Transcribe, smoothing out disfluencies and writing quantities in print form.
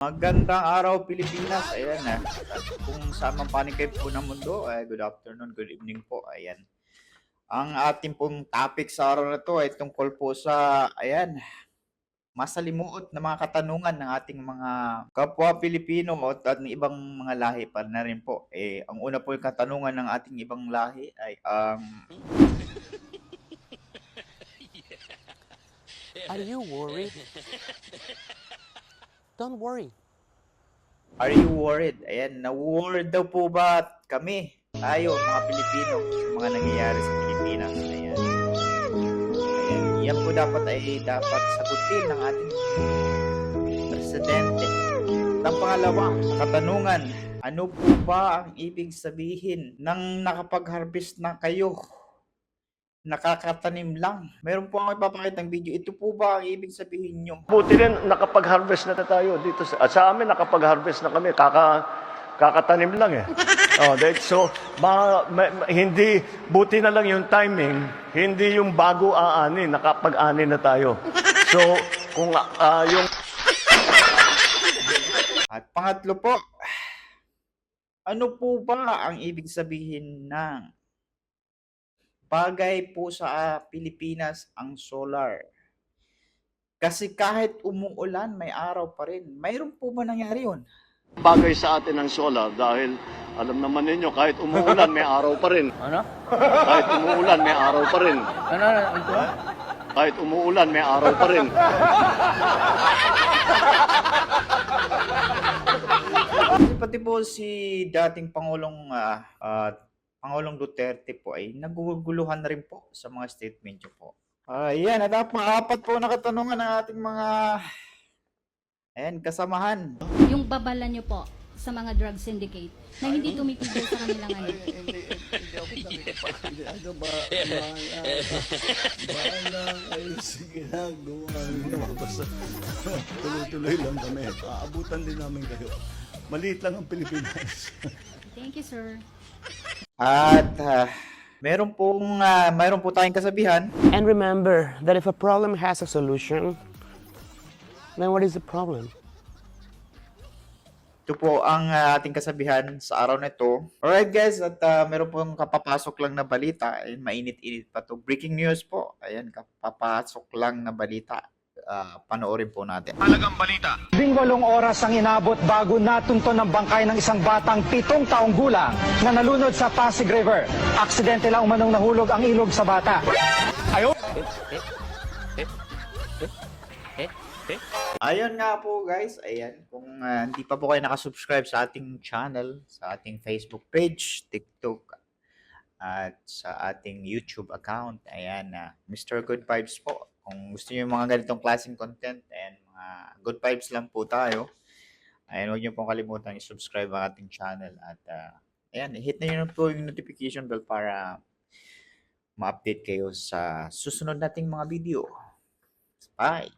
Magandang araw Pilipinas, ayan na. Kung saan man panig kayo po ng mundo, good afternoon, good evening po, ayan. Ang ating pong topic sa araw na to ay tungkol po sa, ayan, masalimuot na mga katanungan ng ating mga kapwa Pilipino at ng ibang mga lahi pa na rin po. Ang una po yung katanungan ng ating ibang lahi ay Are you worried? Don't worry. are you worried? Ayan, na-worried daw po ba kami, tayo, mga Pilipino, sa mga nangyayari sa Pilipinas? Ayan. Ayan, yan po dapat sagutin ng ating presidente. Ang pangalawa, katanungan, ano po ba ang ibig sabihin ng nakapag-harvest na kayo? Nakakatanim lang. Meron po ako ipapakita ng video. Ito po ba ang ibig sabihin nyo? Buti rin, nakapag-harvest na tayo dito. Sa amin, nakapag-harvest na kami. Kakatanim lang eh. So, hindi, buti na lang yung timing, hindi yung bago aani, nakapag-ani na tayo. So, kung yung... At pangatlo po, ano po ba ang ibig sabihin ng bagay po sa Pilipinas ang solar? Kasi kahit umuulan, may araw pa rin. Mayroon po ba nangyari yun? bagay sa atin ng solar dahil alam naman ninyo, kahit umuulan, may araw pa rin. Ano? Kahit umuulan, may araw pa rin. Ano? Ito? Kahit umuulan, may araw pa rin. Pati po si dating Pangulong Duterte po ay naguguluhan na rin po sa mga statement niyo po. Ayan, at apat po na katanungan ng ating mga kasamahan. Yung babala nyo po sa mga drug syndicate na hindi tumitigil sa kanilang ano. Sige na, gumawa. Basta tuloy-tuloy lang kami. Aabutan din namin kayo. Maliit lang ang Pilipinas. Thank you, sir. At mayroon po tayong kasabihan. And remember that if a problem has a solution, then what is the problem? Ito po ang ating kasabihan sa araw na ito. Alright guys, at meron pong kapapasok lang na balita. Ayun, mainit-init pa to. Breaking news po. Ayan, kapapasok lang na balita. Panoorin po natin. 18 oras ang inabot bago natunton ng bangkay ng isang batang 7 taong gulang na nalunod sa Pasig River. Aksidente lang umanong nahulog ang ilog sa bata. Ayun nga po guys, ayan, kung hindi pa po kayo nakasubscribe sa ating channel, sa ating Facebook page, TikTok, at sa ating YouTube account, ayan, Mr. Good Vibes po. Kung gusto niyo yung mga ganitong klaseng content and mga good vibes lang po tayo, ayan, huwag niyo pong kalimutan i-subscribe ang ating channel at ayan, hit na niyo po yung notification bell para ma-update kayo sa susunod nating mga video. Bye!